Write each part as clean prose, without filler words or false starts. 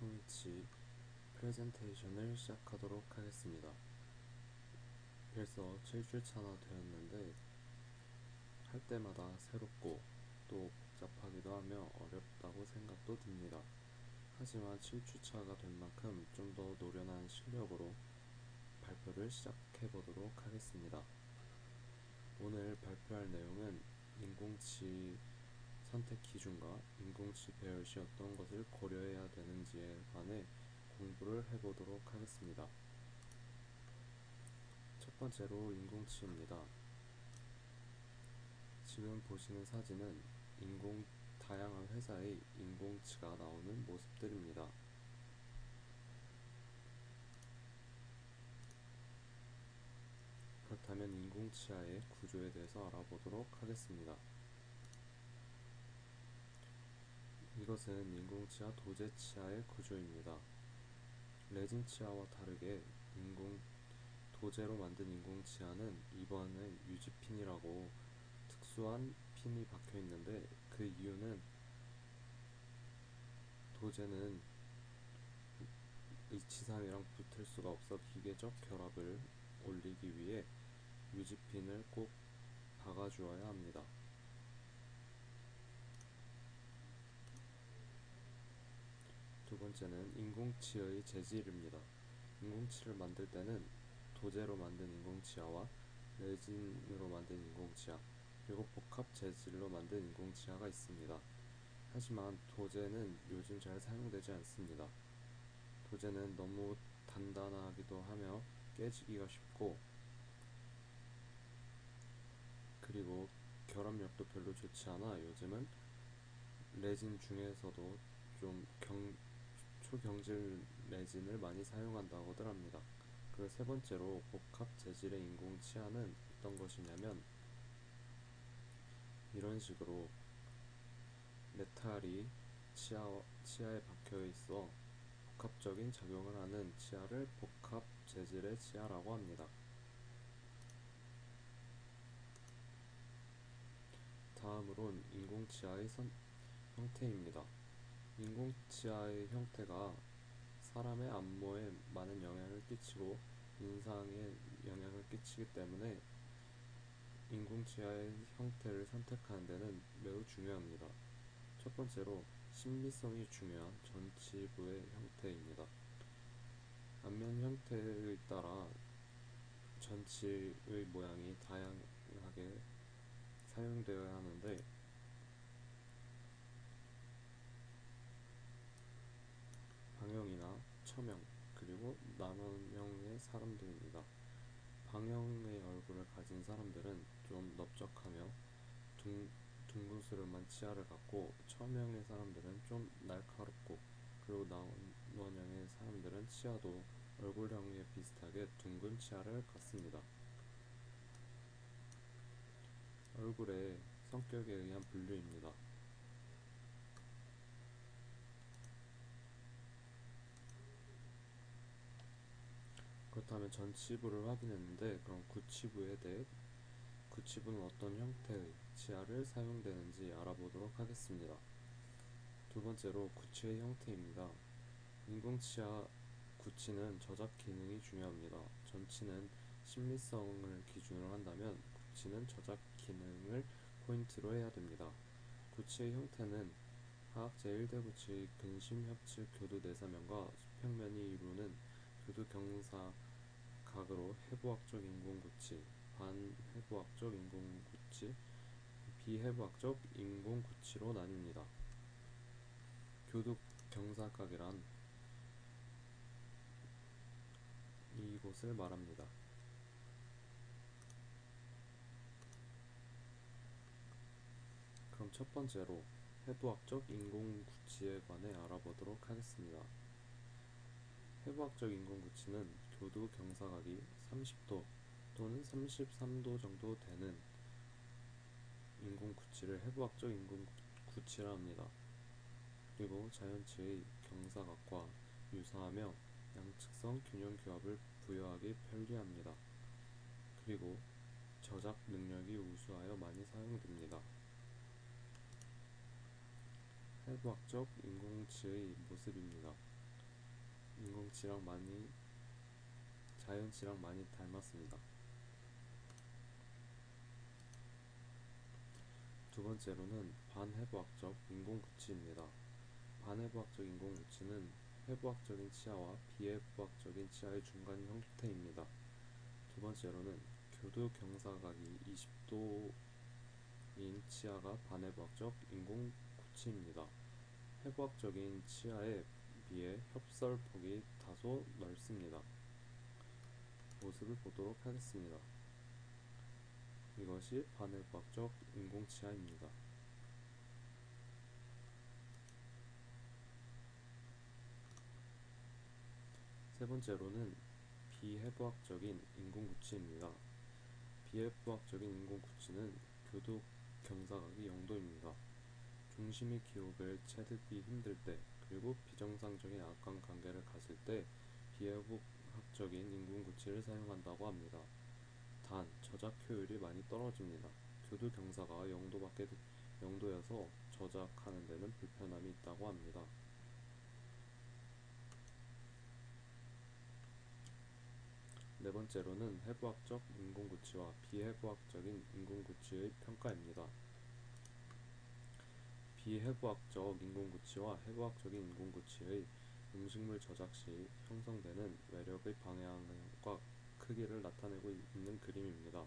청이치 프레젠테이션을 시작하도록 하겠습니다. 벌써 7주차나 되었는데 할 때마다 새롭고 또 복잡하기도 하며 어렵다고 생각도 듭니다. 하지만 7주차가 된 만큼 좀 더 노련한 실력으로 발표를 시작해 보도록 하겠습니다. 오늘 발표할 내용은 인공치 선택 기준과 인공치 배열 시 어떤 것을 고려해야 되는지에 관해 공부를 해보도록 하겠습니다. 첫 번째로 인공치입니다. 지금 보시는 사진은 다양한 회사의 인공치가 나오는 모습들입니다. 그렇다면 인공치아의 구조에 대해서 알아보도록 하겠습니다. 이것은 인공치아 도제치아의 구조입니다. 레진 치아와 다르게 도제로 만든 인공치아는 이번에 유지핀이라고 특수한 핀이 박혀 있는데, 그 이유는 도제는 이치상이랑 붙을 수가 없어 기계적 결합을 올리기 위해 유지핀을 꼭 박아주어야 합니다. 두 번째는 인공치의 재질입니다. 인공치를 만들 때는 도제로 만든 인공치아와 레진으로 만든 인공치아, 그리고 복합 재질로 만든 인공치아가 있습니다. 하지만 도제는 요즘 잘 사용되지 않습니다. 도제는 너무 단단하기도 하며 깨지기가 쉽고, 그리고 결합력도 별로 좋지 않아 요즘은 레진 중에서도 좀 초경질 레진을 많이 사용한다고들 합니다. 그리고 세 번째로 복합 재질의 인공치아는 어떤 것이냐면, 이런 식으로 메탈이 치아에 박혀 있어 복합적인 작용을 하는 치아를 복합 재질의 치아라고 합니다. 다음으론 인공치아의 형태입니다. 인공치아의 형태가 사람의 안모에 많은 영향을 끼치고 인상에 영향을 끼치기 때문에 인공치아의 형태를 선택하는 데는 매우 중요합니다. 첫 번째로 심미성이 중요한 전치부의 형태입니다. 안면 형태에 따라 전치의 모양이 다양하게 사용되어야 하는데, 방형이나 처명, 그리고 나눠명의 사람들입니다. 방형의 얼굴을 가진 사람들은 좀 넓적하며 둥그스름한 치아를 갖고, 처명의 사람들은 좀 날카롭고, 그리고 나원형의 사람들은 치아도 얼굴형에 비슷하게 둥근 치아를 갖습니다. 얼굴의 성격에 의한 분류입니다. 그렇다면 전치부를 확인했는데, 그럼 구치부에 대해 구치부는 어떤 형태의 치아를 사용되는지 알아보도록 하겠습니다. 두 번째로 구치의 형태입니다. 인공치아 구치는 저작 기능이 중요합니다. 전치는 심미성을 기준으로 한다면 구치는 저작 기능을 포인트로 해야 됩니다. 구치의 형태는 하악 제1대 구치의 근심 협측 교두 내사면과 수평면이 이루는 교두 경사각으로 해부학적 인공구치, 반해부학적 인공구치, 비해부학적 인공구치로 나뉩니다. 교두 경사각이란 이곳을 말합니다. 그럼 첫 번째로 해부학적 인공구치에 관해 알아보도록 하겠습니다. 해부학적 인공구치는 교두 경사각이 30도 또는 33도 정도 되는 인공구치를 해부학적 인공구치라 합니다. 그리고 자연치의 경사각과 유사하며 양측성 균형 규합을 부여하기 편리합니다. 그리고 저작 능력이 우수하여 많이 사용됩니다. 해부학적 인공치의 모습입니다. 인공치랑 많이 자연치랑 많이 닮았습니다. 두 번째로는 반해부학적 인공구치입니다. 반해부학적 인공구치는 해부학적인 치아와 비해부학적인 치아의 중간 형태입니다. 두 번째로는 교두 경사각이 20도인 치아가 반해부학적 인공구치입니다. 해부학적인 치아에 비해 협설폭이 다소 넓습니다. 모습을 보도록 하겠습니다. 이것이 반해부학적 인공치아입니다. 세 번째로는 비해부학적인 인공구치입니다. 비해부학적인 인공구치는 교두 경사각이 0도입니다. 중심이 기울을 채듣기 힘들 때, 그리고 비정상적인 악관 관계를 가질 때 비해부학적인 인공구치를 사용한다고 합니다. 단, 저작 효율이 많이 떨어집니다. 교두 경사가 0도여서 저작하는 데는 불편함이 있다고 합니다. 네 번째로는 해부학적 인공구치와 비해부학적인 인공구치의 평가입니다. 비해부학적 인공구치와 해부학적인 인공구치의 음식물 저작 시 형성되는 외력의 방향과 크기를 나타내고 있는 그림입니다.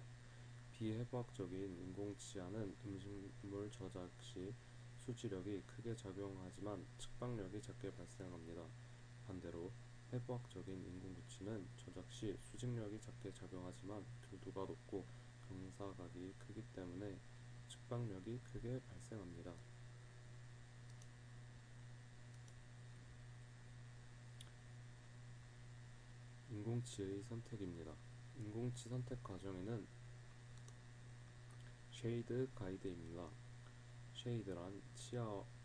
비해부학적인 인공치아는 음식물 저작 시 수지력이 크게 작용하지만 측방력이 작게 발생합니다. 반대로 해부학적인 인공구치는 저작 시 수직력이 작게 작용하지만 교두가 높고 경사각이 크기 때문에 측방력이 크게 발생합니다. 인공치의 선택입니다. 인공치 선택 과정에는 쉐이드 가이드입니다. 쉐이드란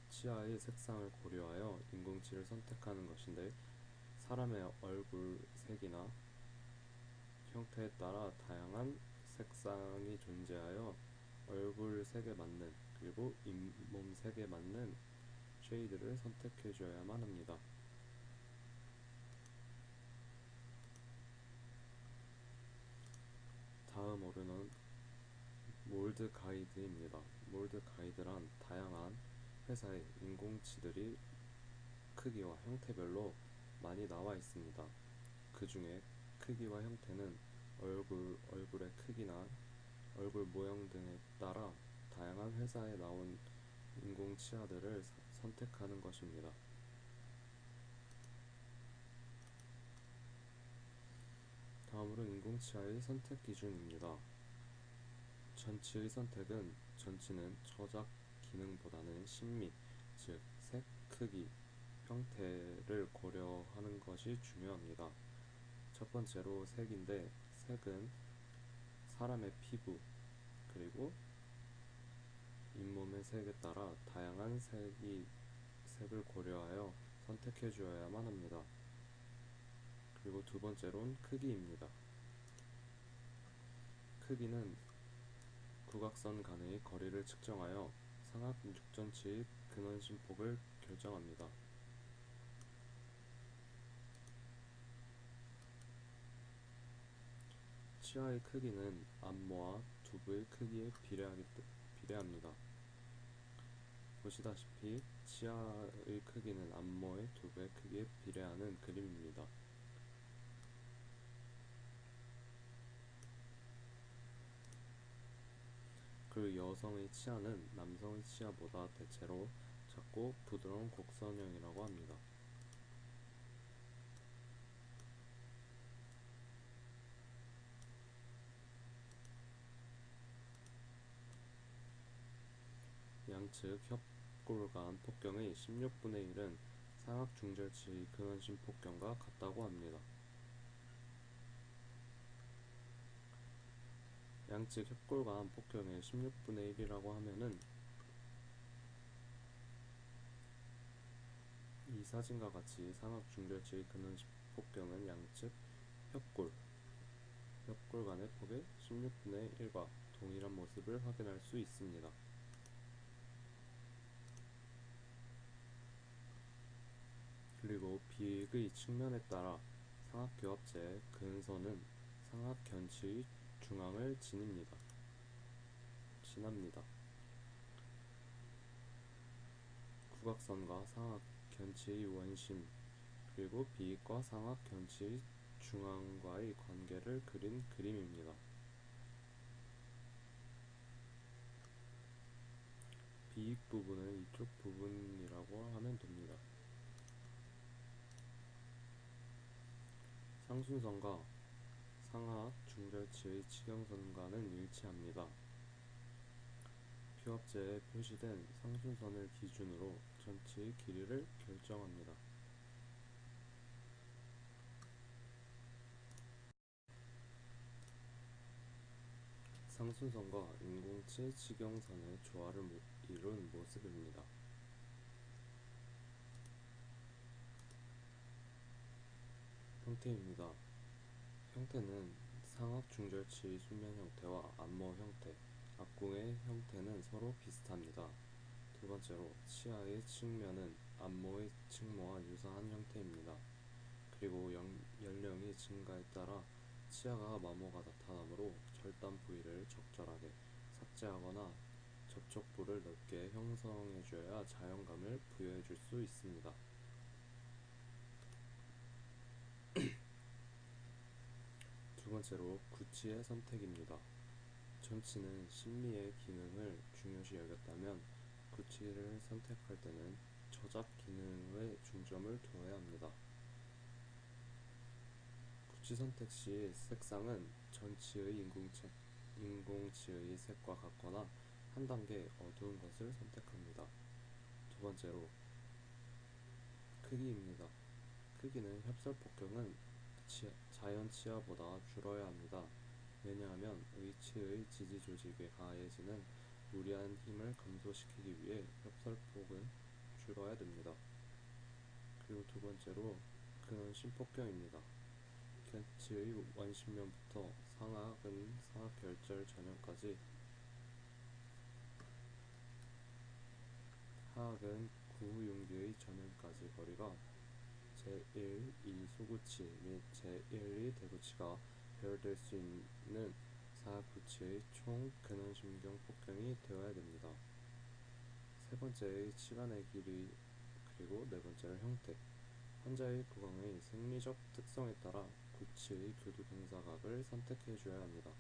치아의 색상을 고려하여 인공치를 선택하는 것인데, 사람의 얼굴 색이나 형태에 따라 다양한 색상이 존재하여 얼굴 색에 맞는, 그리고 잇몸 색에 맞는 쉐이드를 선택해 줘야만 합니다. 다음으로는 몰드 가이드입니다. 몰드 가이드란 다양한 회사의 인공치들이 크기와 형태별로 많이 나와 있습니다. 그 중에 크기와 형태는 얼굴의 크기나 얼굴 모형 등에 따라 다양한 회사에 나온 인공치아들을 선택하는 것입니다. 다음으로 인공치아의 선택 기준입니다. 전치의 선택은 전치는 저작 기능보다는 신미, 즉 색, 크기, 형태를 고려하는 것이 중요합니다. 첫 번째로 색인데, 색은 사람의 피부, 그리고 잇몸의 색에 따라 다양한 색을 고려하여 선택해 주어야만 합니다. 그리고 두 번째로는 크기입니다. 크기는 구각선 간의 거리를 측정하여 상악 6전치의 근원심폭을 결정합니다. 치아의 크기는 안모와 두부의 크기에 비례합니다. 보시다시피 치아의 크기는 안모의 두부의 크기에 비례하는 그림입니다. 그리고 여성의 치아는 남성의 치아보다 대체로 작고 부드러운 곡선형이라고 합니다. 양측 협골간 폭경의 16분의 1은 상악 중절치의 근원심 폭경과 같다고 합니다. 양측 협골간 폭경의 16분의 1이라고 하면은 이 사진과 같이 상악 중절치의 근원심 폭경은 양측 협골 간의 폭의 16분의 1과 동일한 모습을 확인할 수 있습니다. 그리고 비익의 측면에 따라 삼각교합제의 근선은 삼각견치의 중앙을 지납니다. 국악선과 삼각견치의 원심 그리고 비익과 삼각견치의 중앙과의 관계를 그린 그림입니다. 비익 부분은 이쪽 부분이라고 하면 됩니다. 상순선과 상하 중절치의 지경선과는 일치합니다. 교합제에 표시된 상순선을 기준으로 전치의 길이를 결정합니다. 상순선과 인공치 지경선의 조화를 이룬 모습입니다. 형태입니다. 형태는 상악 중절치 순면 형태와 안모 형태, 앞궁의 형태는 서로 비슷합니다. 두 번째로 치아의 측면은 안모의 측모와 유사한 형태입니다. 그리고 연령이 증가에 따라 치아가 마모가 나타나므로 절단 부위를 적절하게 삭제하거나 접촉부를 넓게 형성해줘야 자연감을 부여해줄 수 있습니다. 두 번째로 구치의 선택입니다. 전치는 심미의 기능을 중요시 여겼다면 구치를 선택할 때는 저작 기능에 중점을 두어야 합니다. 구치 선택 시 색상은 전치의 인공치의 색과 같거나 한 단계 어두운 것을 선택합니다. 두 번째로 크기입니다. 크기는 협설 폭경은 자연 치아보다 줄어야 합니다. 왜냐하면 의치의 지지 조직에 가해지는 무리한 힘을 감소시키기 위해 협설폭은 줄어야 됩니다. 그리고 두 번째로 근원심 폭경입니다. 견치의 원심면부터 상악은 상악결절 전형까지, 하악은 구흉기의 전형까지 거리가 제1, 2 소구치 및 제1, 2 대구치가 배열될 수 있는 사구치의 총 근원심경 폭경이 되어야 됩니다. 세 번째의 치관의 길이 그리고 네 번째로 형태. 환자의 구강의 생리적 특성에 따라 구치의 교두 경사각을 선택해 줘야 합니다.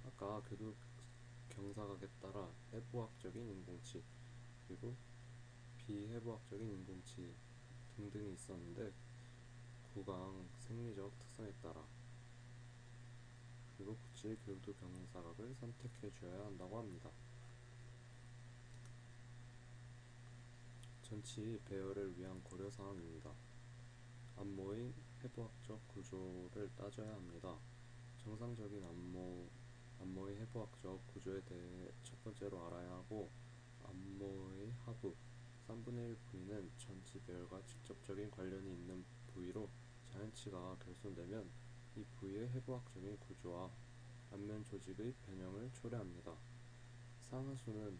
아까 교두 경사각에 따라 해부학적인 인공치 그리고 비해부학적인 인공치 등등이 있었는데 구강 생리적 특성에 따라 그리고 구치의 교두 경사각을 선택해 줘야 한다고 합니다. 전치 배열을 위한 고려사항입니다. 안모의 해부학적 구조를 따져야 합니다. 정상적인 안모의 해부학적 구조에 대해 첫 번째로 알아야 하고, 안모의 하부 3분의 1 부위는 전치 배열과 직접적인 관련이 있는 부위로 자연치가 결손되면 이 부위의 해부학적인 구조와 안면 조직의 변형을 초래합니다. 상하수는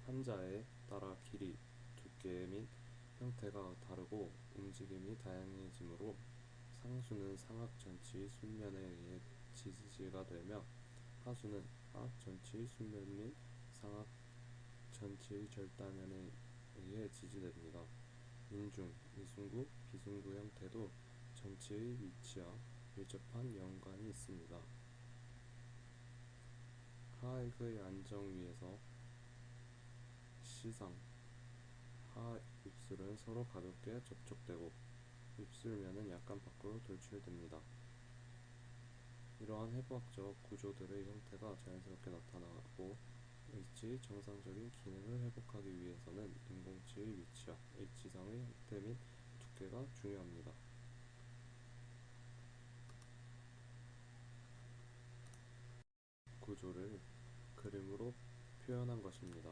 환자에 따라 길이, 두께 및 형태가 다르고 움직임이 다양해지므로 상수는 상악 전치의 순면에 의해 지지가 되며 하수는 하악 전치의 순면 및 상악 전치의 절단면에 의해 지지됩니다. 인중, 이순구, 비순구 형태도 전치의 위치와 밀접한 연관이 있습니다. 하악의 안정 위에서 시상, 하 입술은 서로 가볍게 접촉되고 입술면은 약간 밖으로 돌출됩니다. 이러한 해부학적 구조들의 형태가 자연스럽게 나타나고 H의 정상적인 기능을 회복하기 위해서는 인공치의 위치와 H상의 형태 및 두께가 중요합니다. 구조를 그림으로 표현한 것입니다.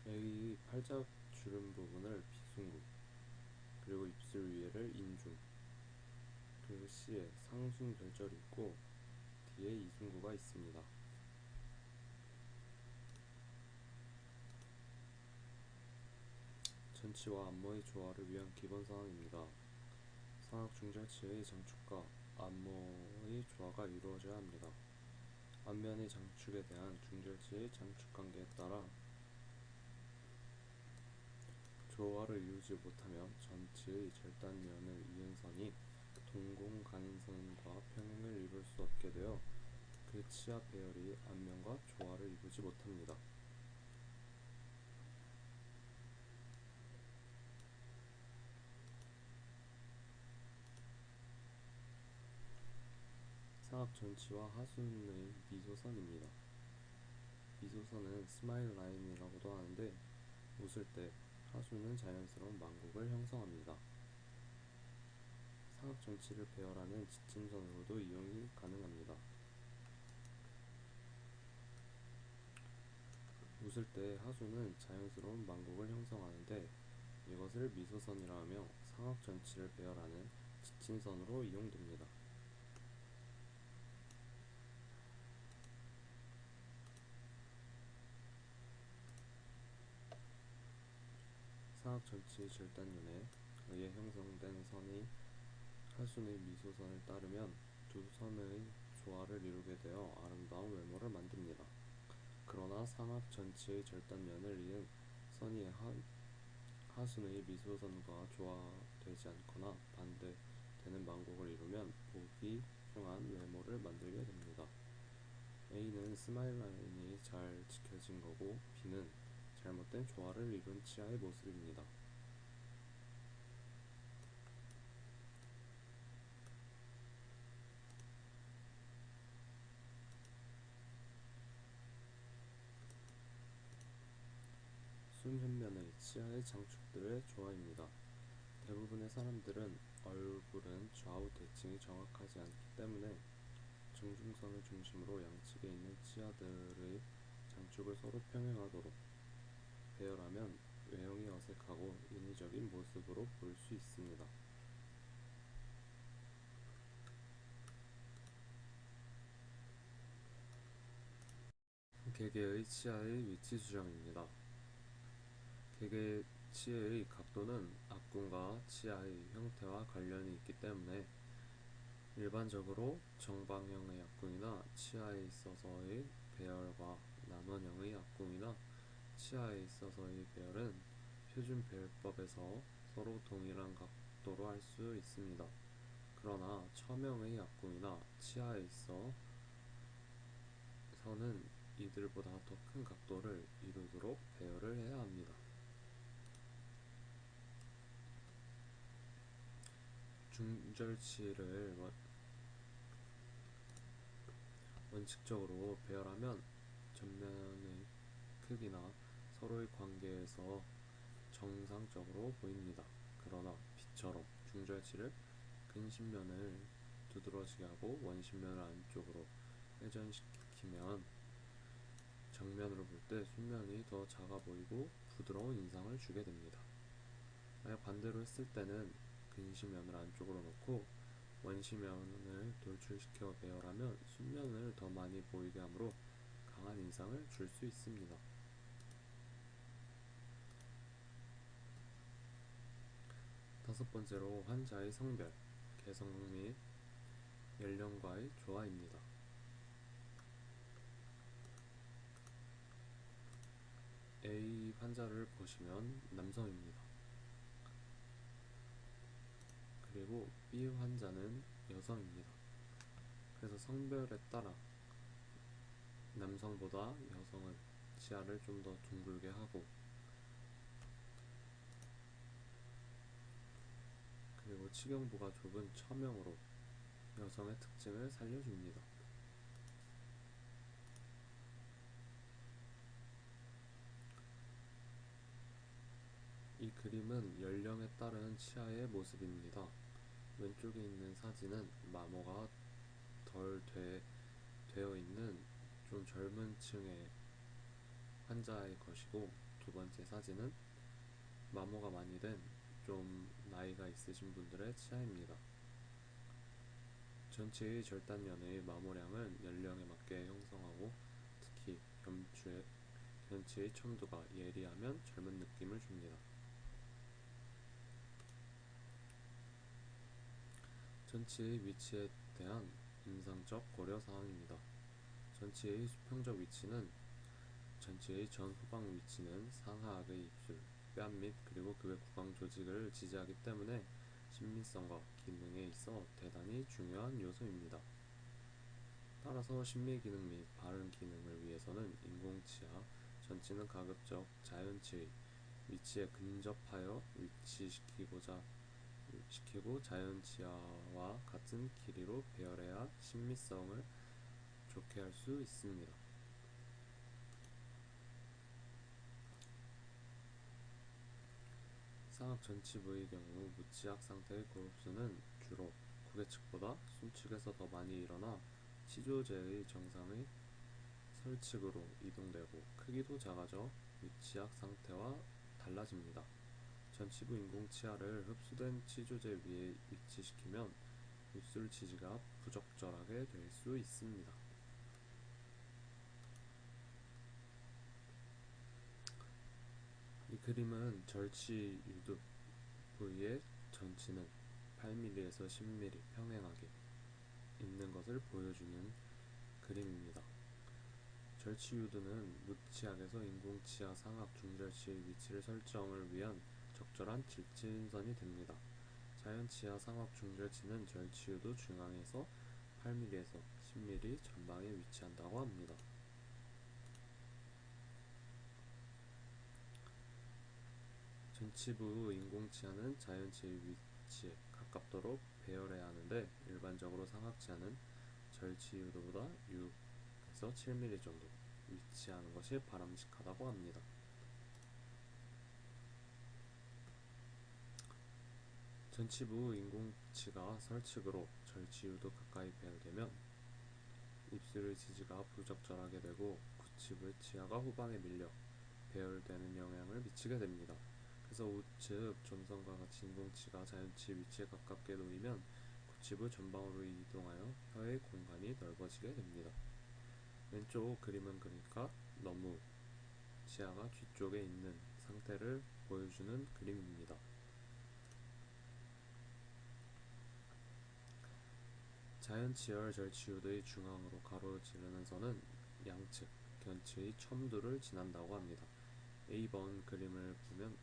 A의 팔자 주름 부분을 비순구, 그리고 입술 위에를 인중, 그리고 C에 상순결절이 있고 D에 이순구가 있습니다. 전치와 안모의 조화를 위한 기본 사항입니다. 상악 중절치의 장축과 안모의 조화가 이루어져야 합니다. 앞면의 장축에 대한 중절치의 장축 관계에 따라 조화를 이루지 못하면 전치의 절단면을 이은 선이 동공간선과 평행을 이룰 수 없게 되어 그 치아 배열이 앞면과 조화를 이루지 못합니다. 상악 전치와 하순의 미소선입니다. 미소선은 스마일 라인이라고도 하는데 웃을 때 하수는 자연스러운 망국을 형성합니다. 상악 전치를 배열하는 지침선으로도 이용이 가능합니다. 웃을 때 하수는 자연스러운 망국을 형성하는데 이것을 미소선이라 하며 상악 전치를 배열하는 지침선으로 이용됩니다. 상악 전치 절단면에 의해 형성된 선이 하순의 미소선을 따르면 두 선의 조화를 이루게 되어 아름다운 외모를 만듭니다. 그러나 상악 전치의 절단면을 이은 선이 하순의 미소선과 조화되지 않거나 반대되는 망국을 이루면 보기 흉한 외모를 만들게 됩니다. A는 스마일 라인이 잘 지켜진 거고 B는 잘못된 조화를 이룬 치아의 모습입니다. 순현면의 치아의 장축들의 조화입니다. 대부분의 사람들은 얼굴은 좌우 대칭이 정확하지 않기 때문에 정중선을 중심으로 양측에 있는 치아들의 장축을 서로 평행하도록 배열하면 외형이 어색하고 인위적인 모습으로 보일 수 있습니다. 개개의 치아의 위치 수정입니다. 개개의 치아의 각도는 앞군과 치아의 형태와 관련이 있기 때문에 일반적으로 정방형의 앞궁이나 치아에 있어서의 배열과 난원형의 앞궁이나 치아에 있어서의 배열은 표준 배열법에서 서로 동일한 각도로 할 수 있습니다. 그러나 첨형의 앞궁이나 치아에 있어서는 이들보다 더 큰 각도를 이루도록 배열을 해야 합니다. 중절치를 원칙적으로 배열하면 전면의 크기나 서로의 관계에서 정상적으로 보입니다. 그러나 B처럼 중절치를 근신면을 두드러지게 하고 원심면을 안쪽으로 회전시키면 정면으로 볼 때 순면이 더 작아 보이고 부드러운 인상을 주게 됩니다. 만약 반대로 했을 때는 근시면을 안쪽으로 놓고 원시면을 돌출시켜 배열하면 순면을 더 많이 보이게 하므로 강한 인상을 줄 수 있습니다. 다섯 번째로 환자의 성별, 개성 및 연령과의 조화입니다. A 환자를 보시면 남성입니다. 그리고 B 환자는 여성입니다. 그래서 성별에 따라 남성보다 여성은 치아를 좀 더 둥글게 하고 그리고 치경부가 좁은 처명으로 여성의 특징을 살려줍니다. 이 그림은 연령에 따른 치아의 모습입니다. 왼쪽에 있는 사진은 마모가 덜 되어 있는 좀 젊은 층의 환자의 것이고 두 번째 사진은 마모가 많이 된 좀 나이가 있으신 분들의 치아입니다. 전체의 절단면의 마모량은 연령에 맞게 형성하고 특히 견체의 첨두가 예리하면 젊은 느낌을 줍니다. 전치의 위치에 대한 임상적 고려 사항입니다. 전치의 수평적 위치는 전치의 전 후방 위치는 상하악의 입술, 뺨 및 그리고 그 외 구강 조직을 지지하기 때문에 신민성과 기능에 있어 대단히 중요한 요소입니다. 따라서 심미 기능 및 발음 기능을 위해서는 인공치아, 전치는 가급적 자연치의 위치에 근접하여 시키고 자연치아와 같은 길이로 배열해야 신미성을 좋게 할 수 있습니다. 상악 전치부의 경우 무치악 상태의 골흡수는 주로 고개측보다 숨측에서 더 많이 일어나 치조제의 정상의 설측으로 이동되고 크기도 작아져 무치악 상태와 달라집니다. 전치부 인공치아를 흡수된 치조제 위에 위치시키면 입술 지지가 부적절하게 될 수 있습니다. 이 그림은 절치 유두 부위의 전치는 8mm에서 10mm 평행하게 있는 것을 보여주는 그림입니다. 절치 유두는 무치악에서 인공치아 상악 중절치의 위치를 설정을 위한 적절한 질진선이 됩니다. 자연치아 상악 중절치는 절치 유두 중앙에서 8mm에서 10mm 전방에 위치한다고 합니다. 전치부 인공치아는 자연치의 위치에 가깝도록 배열해야 하는데 일반적으로 상악치아는 절치 유두보다 6에서 7mm 정도 위치하는 것이 바람직하다고 합니다. 전치부 인공치가 설측으로 절치유도 가까이 배열되면 입술의 지지가 부적절하게 되고 구치부의 치아가 후방에 밀려 배열되는 영향을 미치게 됩니다. 그래서 우측 점선과 같이 인공치가 자연치 위치에 가깝게 놓이면 구치부 전방으로 이동하여 혀의 공간이 넓어지게 됩니다. 왼쪽 그림은 그러니까 너무 치아가 뒤쪽에 있는 상태를 보여주는 그림입니다. 자연치열 절치유도의 중앙으로 가로지르는 선은 양측 견치의 첨두를 지난다고 합니다. A번 그림을 보면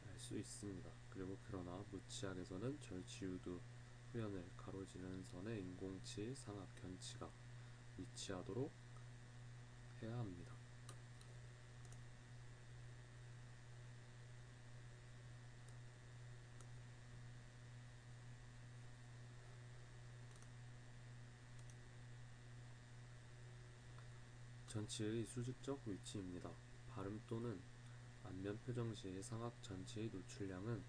알 수 있습니다. 그리고 그러나 무치악에서는 절치유도 후연을 가로지르는 선에 인공치 상악 견치가 위치하도록 해야 합니다. 전치의 수직적 위치입니다. 발음 또는 안면 표정 시의 상악 전치의 노출량은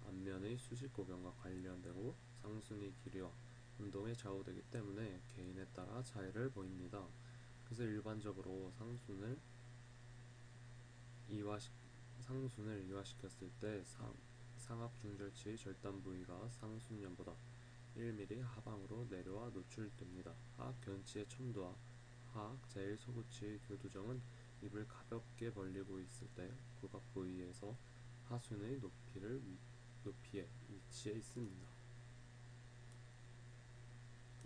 안면의 수직 고경과 관련되고 상순의 길이와 운동에 좌우되기 때문에 개인에 따라 차이를 보입니다. 그래서 일반적으로 상순을 이완시켰을 때 상악 중절치의 절단 부위가 상순면보다 1mm 하방으로 내려와 노출됩니다. 하악 견치의 첨두와 하악 제1소구치의 교두정은 입을 가볍게 벌리고 있을 때 구각 부위에서 하순의 높이에 위치해 있습니다.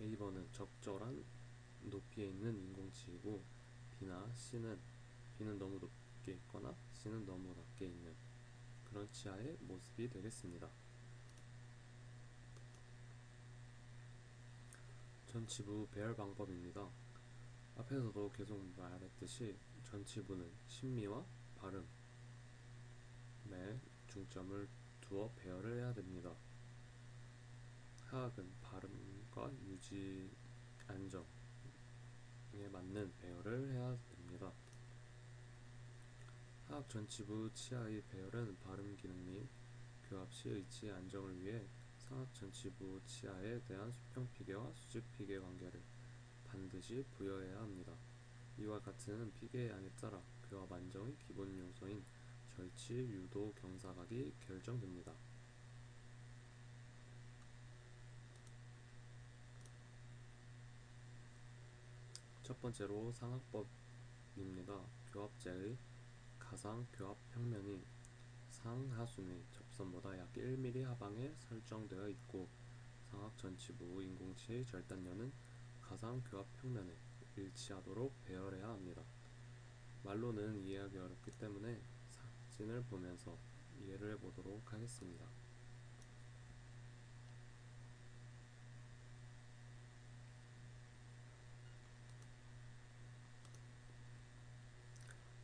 A번은 적절한 높이에 있는 인공치이고 B는 너무 높게 있거나 C는 너무 낮게 있는 그런 치아의 모습이 되겠습니다. 전치부 배열 방법입니다. 앞에서도 계속 말했듯이 전치부는 심미와 발음에 중점을 두어 배열을 해야 됩니다. 하악은 발음과 유지 안정에 맞는 배열을 해야 됩니다. 하악 전치부 치아의 배열은 발음 기능 및 교합 시 의치 안정을 위해 상악 전치부 치아에 대한 수평 피계와 수직 피계 관계를 반드시 부여해야 합니다. 이와 같은 피계의 양에 따라 교합 안정의 기본 요소인 절치, 유도, 경사각이 결정됩니다. 첫 번째로 상악법입니다. 교합제의 가상 교합 평면이 상하순의 접선보다 약 1mm 하방에 설정되어 있고 상악 전치부 인공치의 절단면은 가상 교합 평면에 일치하도록 배열해야 합니다. 말로는 이해하기 어렵기 때문에 사진을 보면서 이해를 해보도록 하겠습니다.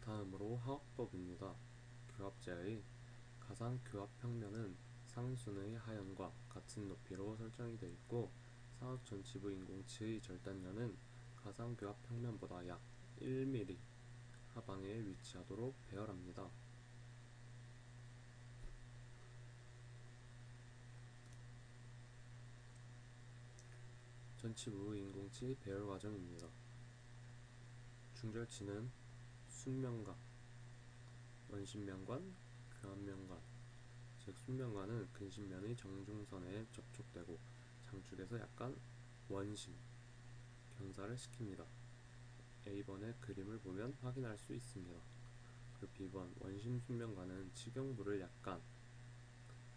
다음으로 화학법입니다. 교합제의 가상 교합 평면은 상순의 하연과 같은 높이로 설정이 되어 있고 상악 전치부 인공치의 절단면은 가상 교합 평면보다 약 1mm 하방에 위치하도록 배열합니다. 전치부 인공치 배열 과정입니다. 중절치는 순면관, 원심면관, 교합면관, 즉 순면관은 근심면의 정중선에 접촉되고 장축에서 약간 원심, 경사를 시킵니다. A번의 그림을 보면 확인할 수 있습니다. 그리고 B번 원심 순면관은 치경부를 약간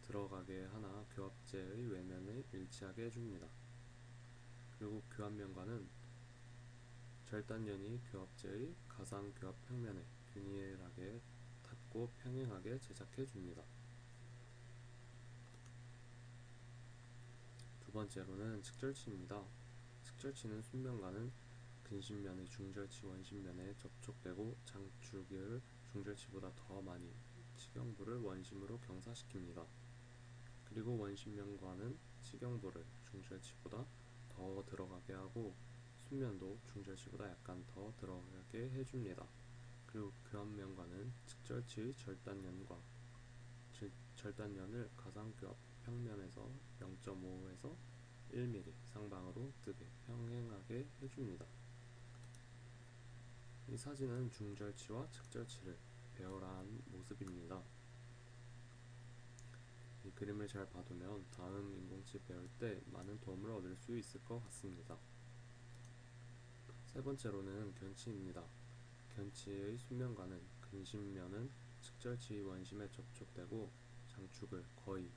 들어가게 하나 교합제의 외면에 일치하게 해줍니다. 그리고 교합면관은 절단연이 교합제의 가상 교합 평면에 균일하게 닿고 평행하게 제작해줍니다. 두 번째로는 측절치입니다. 측절치는 순면과는 근심면의 중절치 원심면에 접촉되고 장축을 중절치보다 더 많이 치경부를 원심으로 경사시킵니다. 그리고 원심면과는 치경부를 중절치보다 더 들어가게 하고 순면도 중절치보다 약간 더 들어가게 해줍니다. 그리고 교합면과는 측절치의 절단연을 가상교합 평면에서 0.5에서 1mm 상방으로 뜨게 평행하게 해줍니다. 이 사진은 중절치와 측절치를 배열한 모습입니다. 이 그림을 잘 봐두면 다음 인공치 배울 때 많은 도움을 얻을 수 있을 것 같습니다. 세 번째로는 견치입니다. 견치의 순면과는 근심면은 측절치 원심에 접촉되고 장축을 거의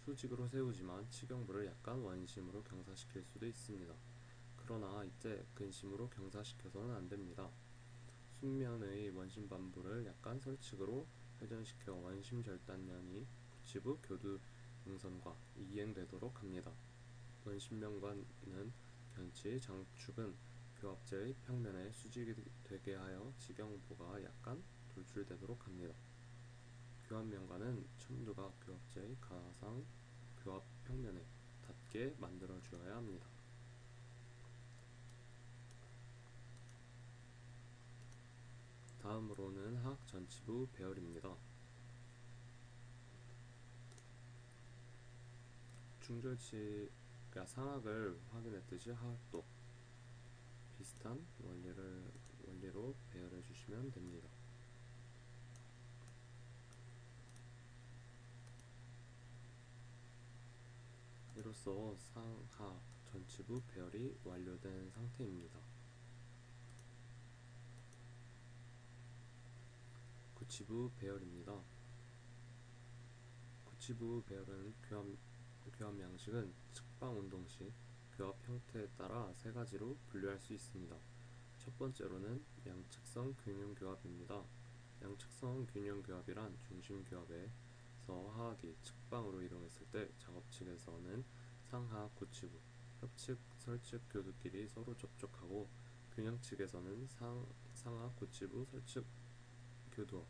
수직으로 세우지만 치경부를 약간 원심으로 경사시킬 수도 있습니다. 그러나 이때 근심으로 경사시켜서는 안됩니다. 순면의 원심 반부를 약간 설측으로 회전시켜 원심 절단면이 구치부 교두 응선과 이행되도록 합니다. 원심면과는 견치의 장축은 교합제의 평면에 수직이 되게 하여 치경부가 약간 돌출되도록 합니다. 교합면과는 첨두가 교합제의 가상 교합 평면에 닿게 만들어 주어야 합니다. 다음으로는 하악 전치부 배열입니다. 중절치가 상악을 확인했듯이 하악도 비슷한 원리로 배열해 주시면 됩니다. 이로써 상하악 전치부 배열이 완료된 상태입니다. 구치부 배열입니다. 구치부 배열은 교합 양식은 측방 운동 시 교합 형태에 따라 세 가지로 분류할 수 있습니다. 첫 번째로는 양측성 균형 교합입니다. 양측성 균형 교합이란 중심 교합에서 하악이 측방으로 이동했을 때 작업 측에서는 상하악 구치부, 협측 설측 교두끼리 서로 접촉하고 균형 측에서는 상하악 구치부 설측 교두와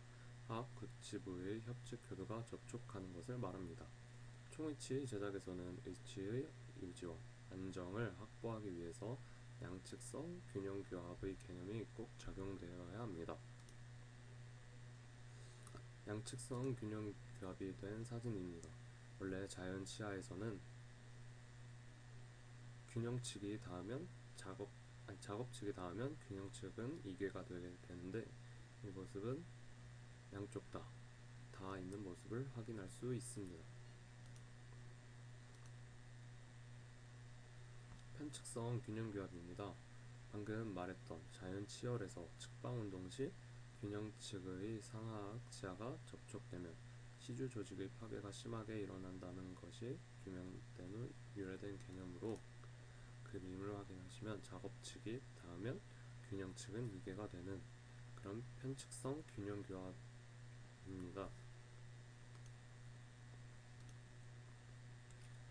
하악 구치부의 협측 교두가 접촉하는 것을 말합니다. 총위치 제작에서는 위치의 유지와 안정을 확보하기 위해서 양측성 균형 교합의 개념이 꼭 적용되어야 합니다. 양측성 균형 교합이 된 사진입니다. 원래 자연 치하에서는 균형측이 닿으면 작업측이 닿으면 균형측은 이괴가 되게 되는데 이 모습은 양쪽 다 닿아 있는 모습을 확인할 수 있습니다. 편측성 균형교합입니다. 방금 말했던 자연 치열에서 측방 운동 시 균형측의 상하악 치하가 접촉되면 시주 조직의 파괴가 심하게 일어난다는 것이 규명된 후 유래된 개념으로 그림을 확인하시면 작업 측이 닿으면 균형 측은 이개가 되는 그런 편측성 균형 교합입니다.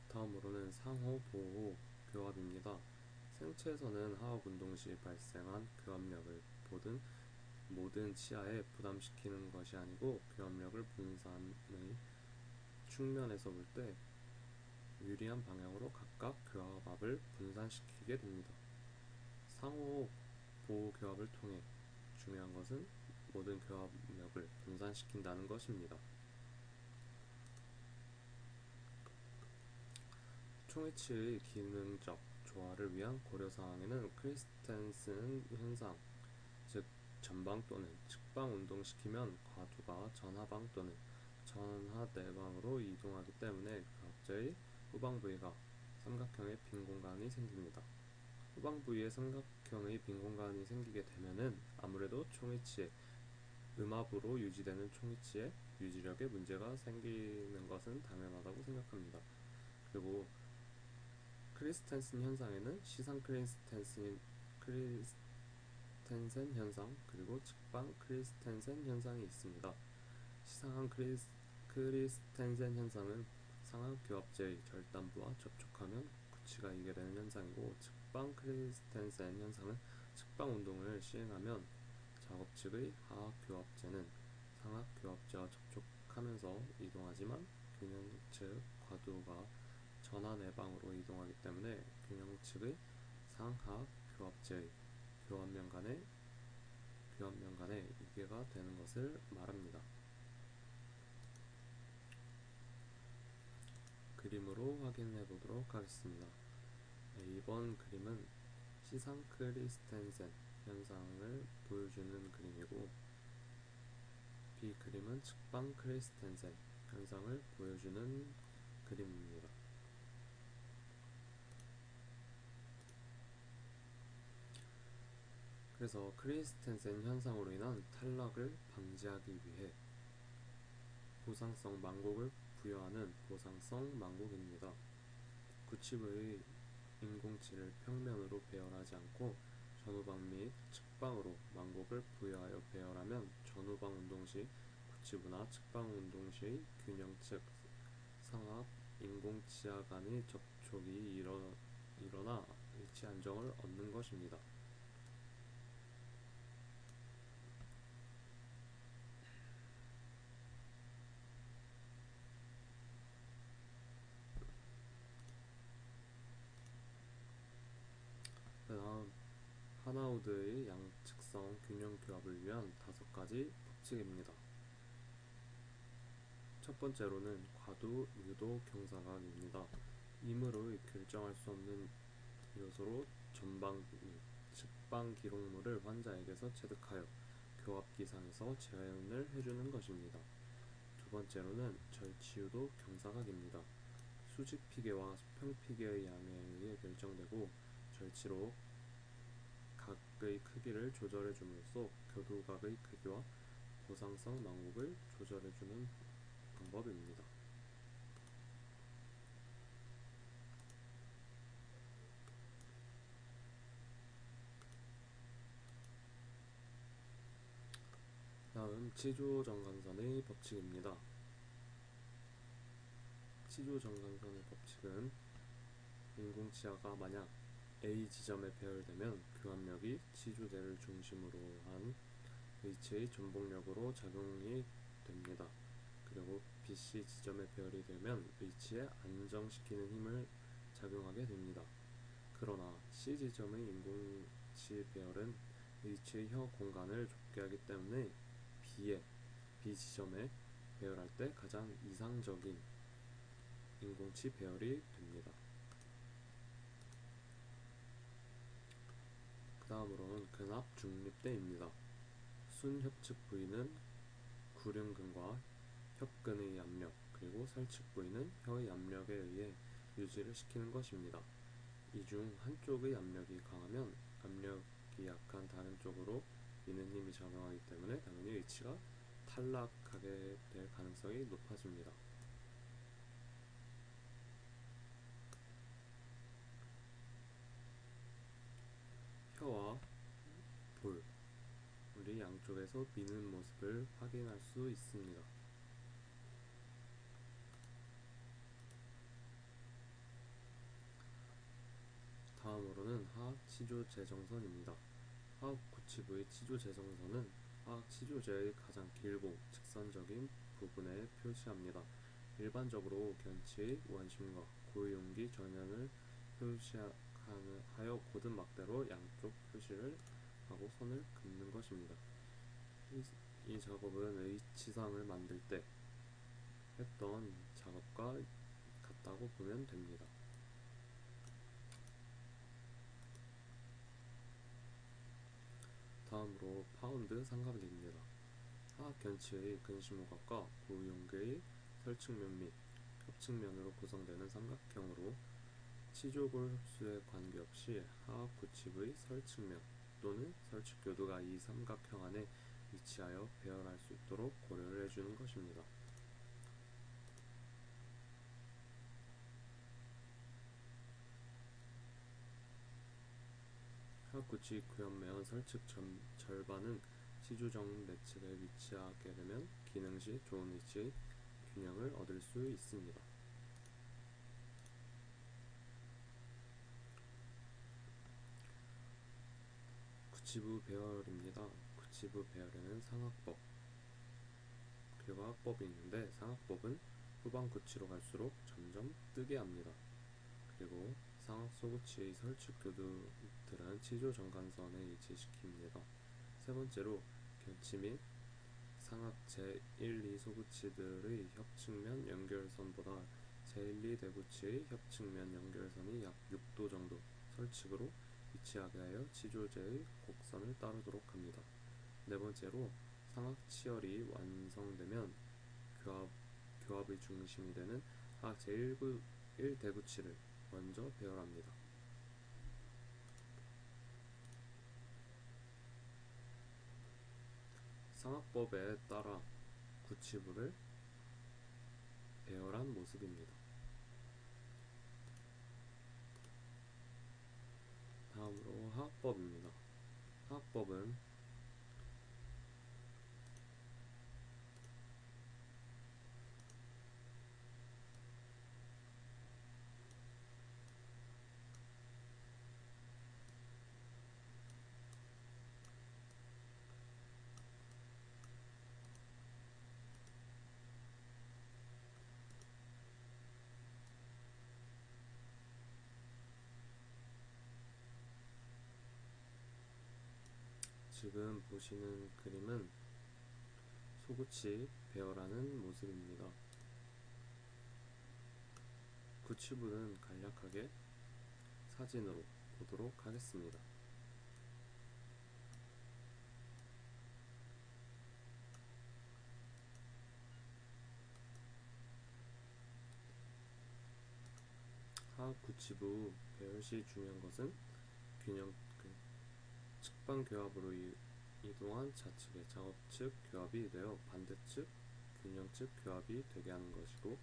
다음으로는 상호 보호 교합입니다. 생체에서는 하악 운동 시 발생한 교합력을 보든 모든 치아에 부담시키는 것이 아니고 교합력을 분산의 측면에서 볼 때 유리한 방향으로 각각 교합압을 분산시키게 됩니다. 상호 보호 교합을 통해 중요한 것은 모든 교합력을 분산시킨다는 것입니다. 총이치의 기능적 조화를 위한 고려사항에는 크리스텐슨 현상, 즉 전방 또는 측방 운동시키면 과두가 전하방 또는 전하내방으로 이동하기 때문에 과학자의 후방 부위가 삼각형의 빈 공간이 생깁니다. 후방 부위에 삼각형의 빈 공간이 생기게 되면은 아무래도 총이치의 음압으로 유지되는 총이치의 유지력에 문제가 생기는 것은 당연하다고 생각합니다. 그리고 크리스텐슨 현상에는 시상 크리스텐센 현상 그리고 측방 크리스텐센 현상이 있습니다. 시상한 크리스텐센 현상은 상하 교합제의 절단부와 접촉하면 구치가 이개되는 현상이고, 측방 크리스텐센 현상은 측방 운동을 시행하면 작업 측의 하악 교합제는 상하 교합제와 접촉하면서 이동하지만 균형 측 과두가 전하 내방으로 이동하기 때문에 균형 측의 상하 교합제의 교합면 간에 이개가 되는 것을 말합니다. 그림으로 확인해 보도록 하겠습니다. 이번 그림은 시상 크리스텐센 현상을 보여주는 그림이고, 이 그림은 측방 크리스텐센 현상을 보여주는 그림입니다. 그래서 크리스텐센 현상으로 인한 탈락을 방지하기 위해 보상성 망곡을 부여하는 보상성 망곡입니다. 구치부의 인공치를 평면으로 배열하지 않고 전후방 및 측방으로 망곡을 부여하여 배열하면 전후방 운동 시 구치부나 측방 운동 시의 균형 측 상압 인공치아 간의 접촉이 일어나 위치 안정을 얻는 것입니다. 그다음 하나우드의 양측성 균형 교합을 위한 5가지 법칙입니다. 첫 번째로는 과두 유도 경사각입니다. 임의로 결정할 수 없는 요소로 전방 및 측방 기록물을 환자에게서 체득하여 교합기상에서 재현을 해주는 것입니다. 두 번째로는 절취유도 경사각입니다. 수직 피계와 수평 피계의 양에 의해 결정되고, 절치로 각의 크기를 조절해 줌으로써 교두각의 크기와 보상성 망곡을 조절해 주는 방법입니다. 다음 치조정관선의 법칙입니다. 치조정관선의 법칙은 인공치아가 만약 A 지점에 배열되면 교합력이 치조대를 중심으로 한 H의 전복력으로 작용이 됩니다. 그리고 BC 지점에 배열이 되면 H에 안정시키는 힘을 작용하게 됩니다. 그러나 C 지점의 인공치 배열은 H의 혀 공간을 좁게 하기 때문에 B 지점에 배열할 때 가장 이상적인 인공치 배열이 됩니다. 그 다음으로는 근합 중립대입니다. 순협측 부위는 구륜근과 협근의 압력, 그리고 설측 부위는 혀의 압력에 의해 유지를 시키는 것입니다. 이 중 한쪽의 압력이 강하면 압력이 약한 다른 쪽으로 미는 힘이 작용하기 때문에 당연히 위치가 탈락하게 될 가능성이 높아집니다. 혀와 볼, 우리 양쪽에서 미는 모습을 확인할 수 있습니다. 다음으로는 하악 치조 재정선입니다. 하악 구치부의 치조 재정선은 하악 치조제의 가장 길고 직선적인 부분에 표시합니다. 일반적으로 견치의 원심과 고용기 전연을 표시하여 곧은 막대로 양쪽 표시를 하고 선을 긋는 것입니다. 이 작업은 H상을 만들 때 했던 작업과 같다고 보면 됩니다. 다음으로 파운드 삼각대입니다. 하악 견치의 근심오각과 고용기의 설측면 및 협측면으로 구성되는 삼각형으로 치조골 흡수에 관계없이 하악 구칩의 설측면 또는 설측교두가 이 삼각형 안에 위치하여 배열할 수 있도록 고려를 해주는 것입니다. 하악 구칩 구현면 설측 절반은 치조정 내측에 위치하게 되면 기능시 좋은 위치의 균형을 얻을 수 있습니다. 구치부 배열입니다. 구치부 배열에는 상악법 그리고 하악법이 있는데, 상악법은 후방 구치로 갈수록 점점 뜨게 합니다. 그리고 상악 소구치의 설측교두들은 치조 정관선에 위치시킵니다. 세 번째로 견치 및 상악 제1, 2 소구치들의 협측면 연결선보다 제1, 2 대구치의 협측면 연결선이 약 6도 정도 설측으로 위치하게 하여 치조제의 곡선을 따르도록 합니다. 네 번째로 상악 치열이 완성되면 교합의 중심이 되는 하악 제1 대구치를 먼저 배열합니다. 상악법에 따라 구치부를 배열한 모습입니다. 다음으로 하악법입니다. 하악법은 지금 보시는 그림은 소구치 배열하는 모습입니다. 구치부는 간략하게 사진으로 보도록 하겠습니다. 하악 구치부 배열 시 중요한 것은 측방 교합으로 이동한 좌측의 작업측 교합이 되어 반대측 균형측 교합이 되게 하는 것이고,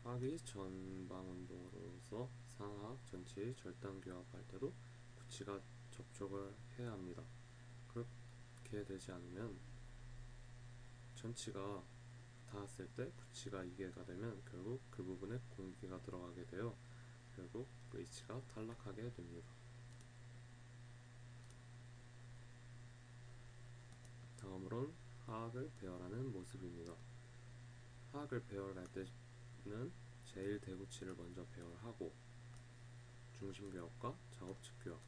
하악의 전방 운동으로서 상하악 전체의 절단 교합할 때도 구치가 접촉을 해야 합니다. 그렇게 되지 않으면 전치가 닿았을 때 구치가 이개가 되면 결국 그 부분에 공기가 들어가게 되어 결국 H가 탈락하게 됩니다. 다음으론 하악을 배열하는 모습입니다. 하악을 배열할 때는 제1 대구치를 먼저 배열하고 중심교합과 작업측 교합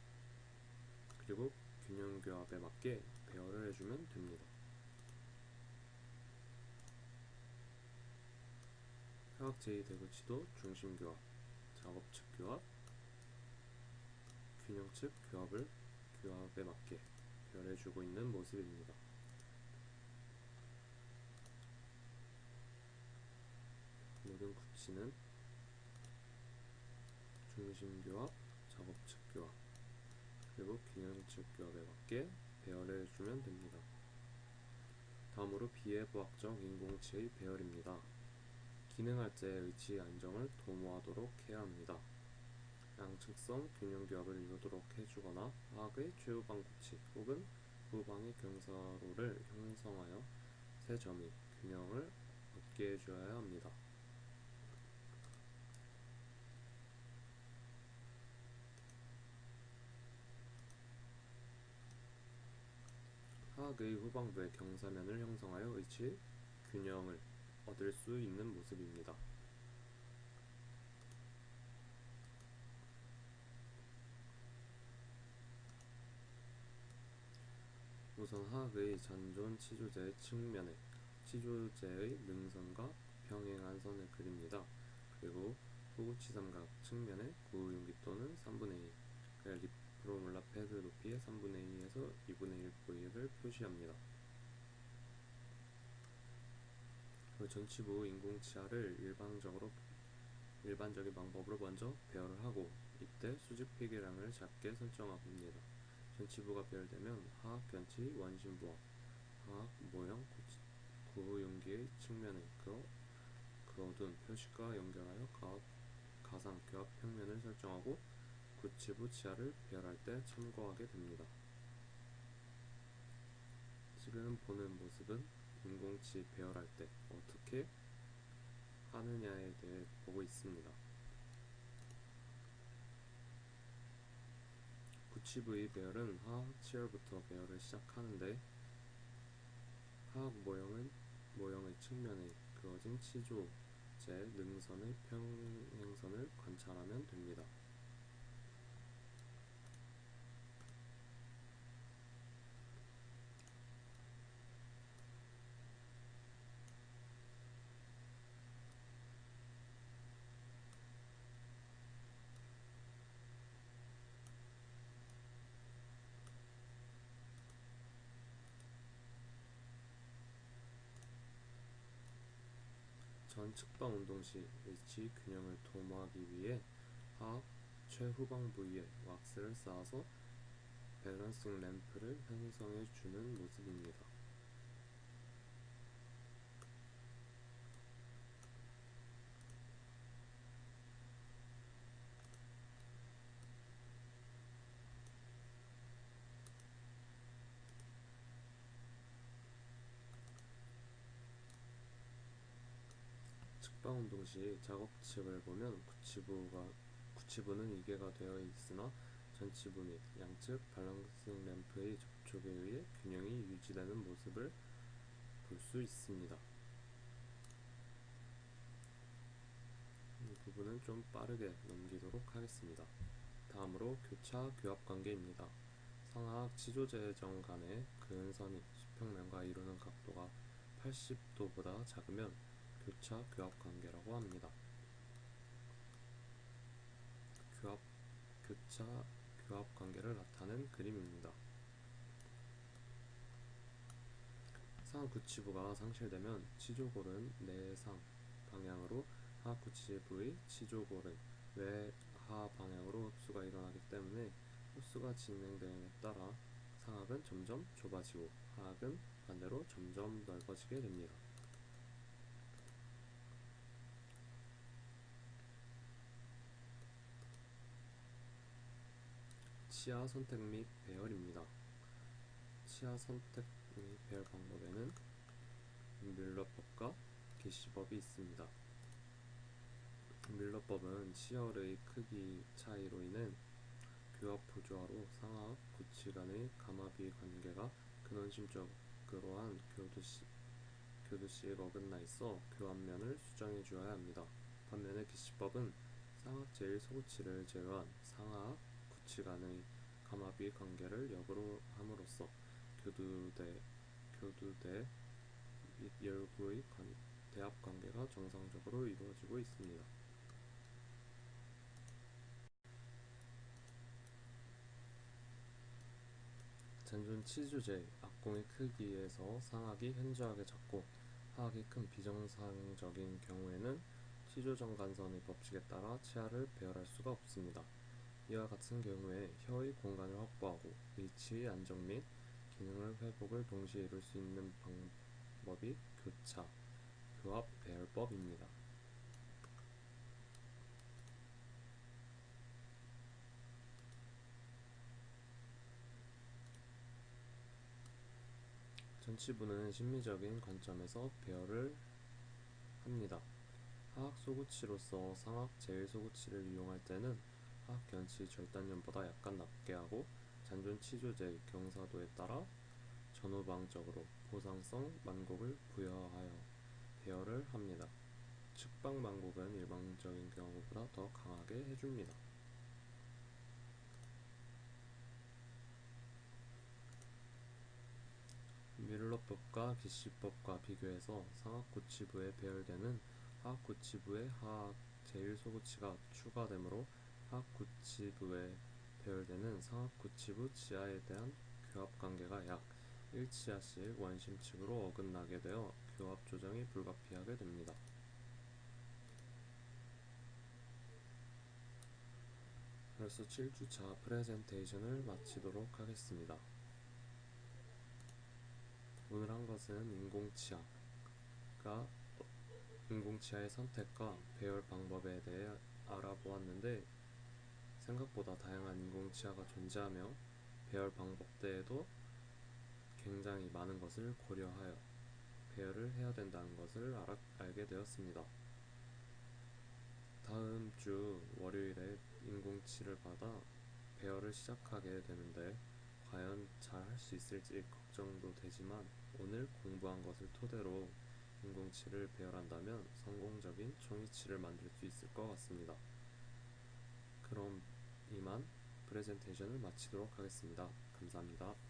그리고 균형교합에 맞게 배열을 해주면 됩니다. 하악 제2 대구치도 중심교합, 작업측 교합, 균형측 교합에 맞게 배열해주고 있는 모습입니다. 모든 구치는 중심교합, 작업측 교합, 그리고 균형측 교합에 맞게 배열해주면 됩니다. 다음으로 비해부학적 인공치의 배열입니다. 기능할 때 의치 안정을 도모하도록 해야 합니다. 양측성 균형교합을 이루도록 해주거나 화학의 최후방 구치 혹은 후방의 경사로를 형성하여 세 점의 균형을 얻게 해주어야 합니다. 화학의 후방부의 경사면을 형성하여 의치 균형을 얻을 수 있는 모습입니다. 우선 화학의 잔존 치조제 측면에 치조제의 능선과 평행한 선을 그립니다. 그리고 후구치삼각 측면에 구용기 또는 3분의 2, 리프로몰라 패드 높이의 3분의 2에서 2분의 1 부위를 표시합니다. 그 전치부 인공치아를 일반적인 방법으로 먼저 배열을 하고 이때 수직 피기량을 작게 설정합니다. 전치부가 배열되면 화학 견치 원심부와 화학 모형 구용기의 측면에 그어둔 표식과 연결하여 가상 교합 평면을 설정하고 구치부 치아를 배열할 때 참고하게 됩니다. 지금 보는 모습은 인공치 배열할 때 어떻게 하느냐에 대해 보고 있습니다. 구치부의 배열은 화학 치열부터 배열을 시작하는데 화학 모형의 측면에 그어진 치조제 능선의 평행선을 관찰하면 됩니다. 전 측방 운동 시 H 균형을 도모하기 위해 화학 최후방 부위에 왁스를 쌓아서 밸런싱 램프를 형성해 주는 모습입니다. 측방 운동 시 작업측을 보면 구치부는 이개가 되어 있으나 전치부 및 양측 밸런싱 램프의 접촉에 의해 균형이 유지되는 모습을 볼 수 있습니다. 이 부분은 좀 빠르게 넘기도록 하겠습니다. 다음으로 교차 교합 관계입니다. 상하악 치조제정 간의 근선이 수평면과 이루는 각도가 80도보다 작으면 교차 교합 관계라고 합니다. 교차 교합 관계를 나타낸 그림입니다. 상하구치부가 상실되면 치조골은 내상 방향으로 하하구치부의 치조골은 외하 방향으로 흡수가 일어나기 때문에 흡수가 진행됨에 따라 상하은 점점 좁아지고 하하은 반대로 점점 넓어지게 됩니다. 치아 선택 및 배열입니다. 치아 선택 및 배열 방법에는 뮬러법과 기시법이 있습니다. 뮬러법은 치열의 크기 차이로 인해 교합 보조화로 상하악 구치 간의 가마비 관계가 근원심적으로 한 교두식에 어긋나 있어 교합면을 수정해 주어야 합니다. 반면에 기시법은 상하악 제1소구치를 제외한 상하악 구치 간의 가마비 관계를 역으로 함으로써 교두대 및 열구의 대합 관계가 정상적으로 이루어지고 있습니다. 잔존 치조제 악공의 크기에서 상하악이 현저하게 작고 하악이 큰 비정상적인 경우에는 치조정간선의 법칙에 따라 치아를 배열할 수가 없습니다. 이와 같은 경우에 혀의 공간을 확보하고 의치의 안정 및 기능을 회복을 동시에 이룰 수 있는 방법이 교차, 교합 배열법입니다. 전치부는 심리적인 관점에서 배열을 합니다. 화학 소구치로서 상학 제일소구치를 이용할 때는 화학 견치 절단율보다 약간 낮게 하고 잔존 치조제 경사도에 따라 전후방적으로 보상성 만곡을 부여하여 배열을 합니다. 측방 만곡은 일반적인 경우보다 더 강하게 해줍니다. 뮬러법과 기시법과 비교해서 상학고치부에 배열되는 화학고치부에 화학 제1소고치가 추가되므로 화학고치부에 배열되는 상학고치부 치하에 대한 교합관계가 약 1치하씩 원심측으로 어긋나게 되어 교합 조정이 불가피하게 됩니다. 그래서 7주차 프레젠테이션을 마치도록 하겠습니다. 오늘 한 것은 인공치아의 선택과 배열 방법에 대해 알아보았는데 생각보다 다양한 인공치아가 존재하며 배열 방법대에도 굉장히 많은 것을 고려하여 배열을 해야 된다는 것을 알게 되었습니다. 다음 주 월요일에 인공치를 받아 배열을 시작하게 되는데 과연 잘 할 수 있을지 걱정도 되지만 오늘 공부한 것을 토대로 인공치를 배열한다면 성공적인 종이치를 만들 수 있을 것 같습니다. 그럼 이만 프레젠테이션을 마치도록 하겠습니다. 감사합니다.